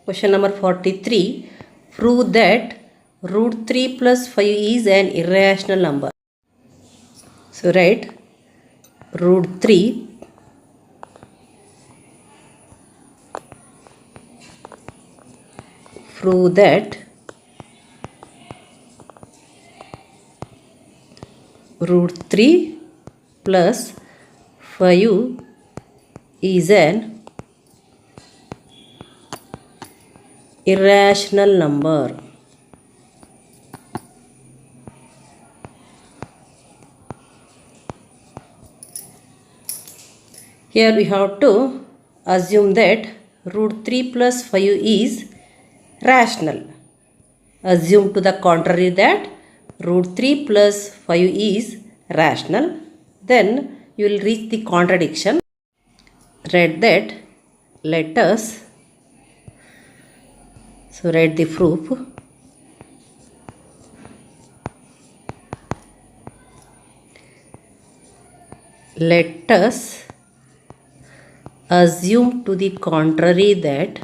Question number 43. Prove that root 3 plus 5 is an irrational number. So write root 3 prove that root 3 plus 5 is an irrational number. Here we have to assume that root 3 plus 5 is rational. Assume to the contrary that root 3 plus 5 is rational. Then you will reach the contradiction. Write that. Let us. So write the proof. Let us assume to the contrary that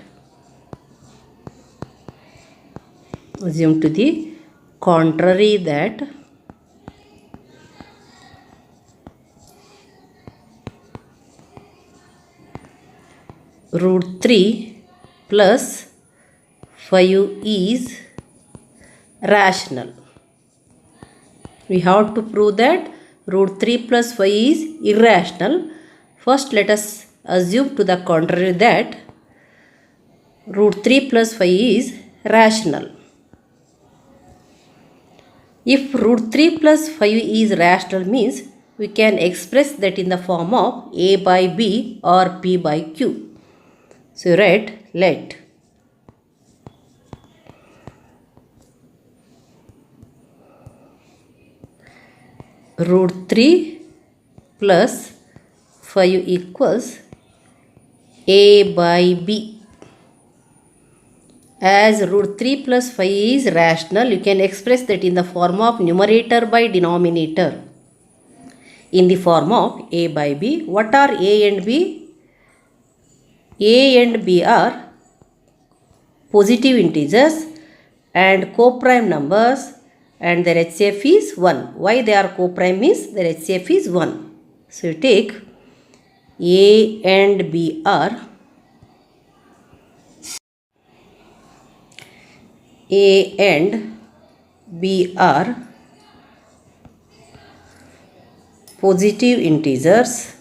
root 3 plus 5 is rational. We have to prove that root 3 plus 5 is irrational. First let us assume to the contrary that root 3 plus 5 is rational. If root 3 plus 5 is rational means we can express that in the form of a by b or p by q. So write let root 3 plus 5 equals a by b. As root 3 plus 5 is rational, you can express that in the form of numerator by denominator. In the form of a by b. What are a and b? A and b are positive integers and co-prime numbers, and their HCF is 1. Why they are co-prime means their HCF is 1. So you take a and b are positive integers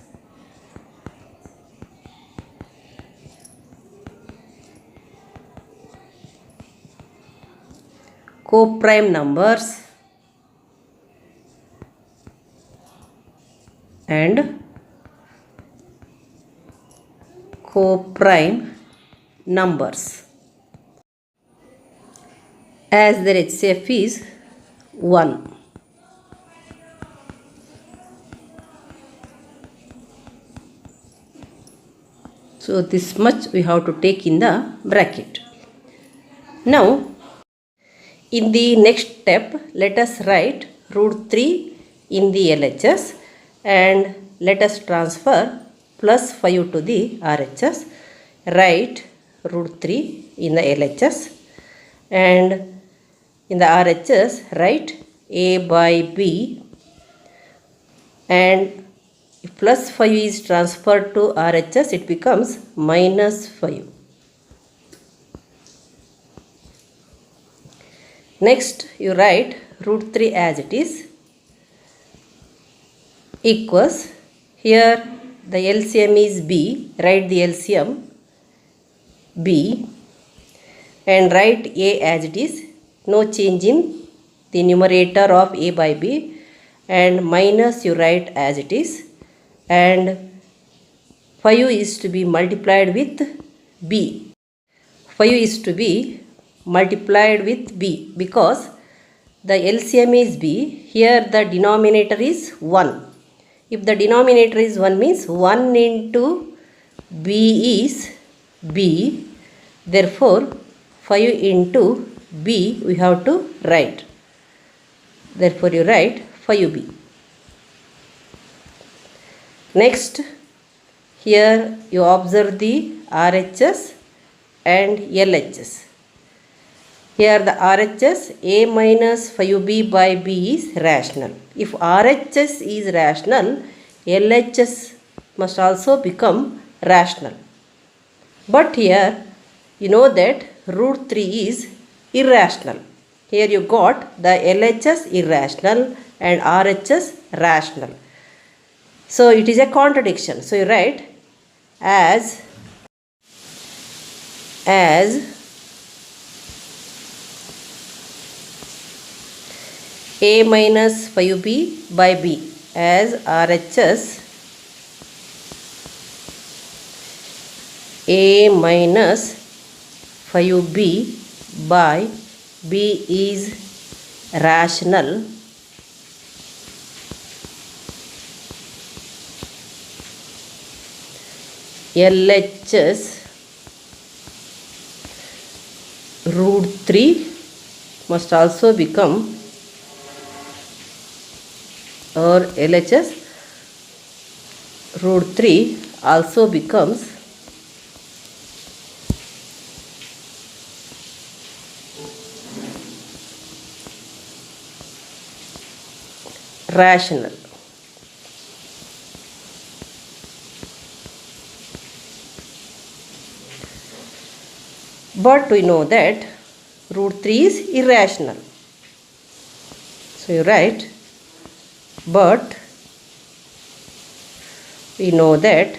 co-prime numbers and co-prime numbers. As their HCF is 1. So this much we have to take in the bracket. Now in the next step let us write root 3 in the LHS and let us transfer plus 5 to the RHS. Write root 3 in the LHS and in the RHS write a by b, and if plus 5 is transferred to RHS it becomes minus 5. Next you write root 3 as it is equals, here the LCM is b, write the LCM b and write a as it is, no change in the numerator of a by b, and minus you write as it is, and 5 is to be multiplied with b. 5 is to be multiplied with b because the LCM is b, here the denominator is 1. If the denominator is 1 means 1 into b is b, therefore 5 into b we have to write. Therefore you write 5b. Next, here you observe the RHS and LHS. Here the RHS A minus 5B by B is rational. If RHS is rational, LHS must also become rational. But here you know that root 3 is irrational. Here you got the LHS irrational and RHS rational. So it is a contradiction. So you write as A minus 5B by B, as RHS A minus 5B by B is rational, LHS root 3 must also become, or LHS root 3 also becomes rational. But we know that root 3 is irrational. So you write, but we know that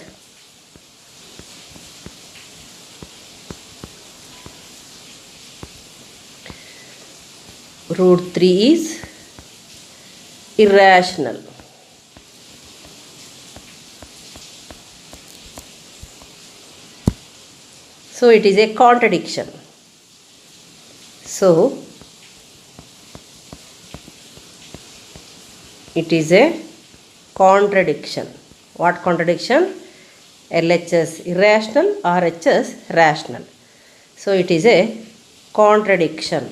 root 3 is irrational. So it is a contradiction. So it is a contradiction. What contradiction? LHS irrational, RHS rational. So it is a contradiction.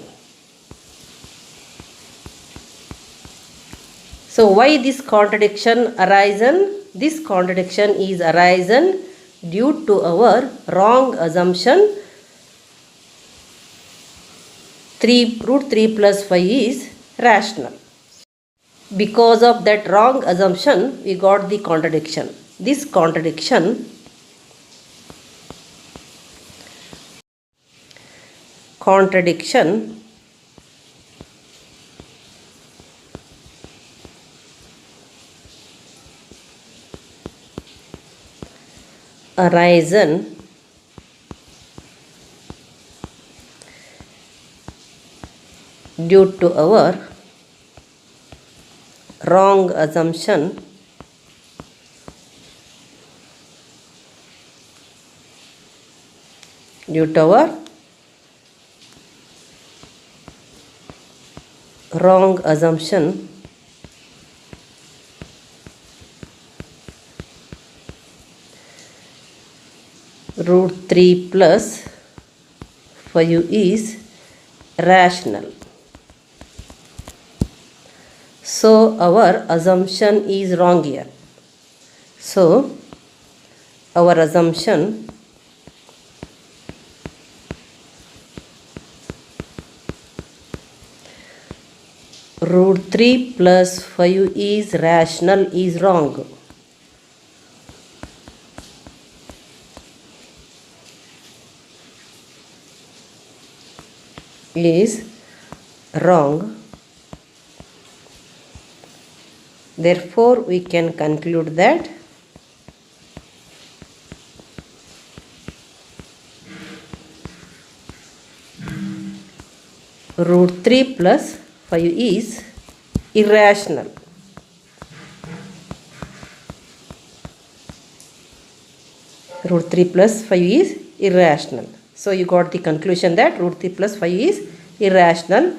So why this contradiction arisen? This contradiction is arisen due to our wrong assumption root 3 plus 5 is rational. Because of that wrong assumption, we got the contradiction. This contradiction arisen due to our wrong assumption root 3 plus 5 is rational. So our assumption is wrong here. So our assumption root 3 plus 5 is rational is wrong. Therefore, we can conclude that root 3 plus 5 is irrational. Root 3 plus 5 is irrational. So you got the conclusion that root 3 plus 5 is irrational.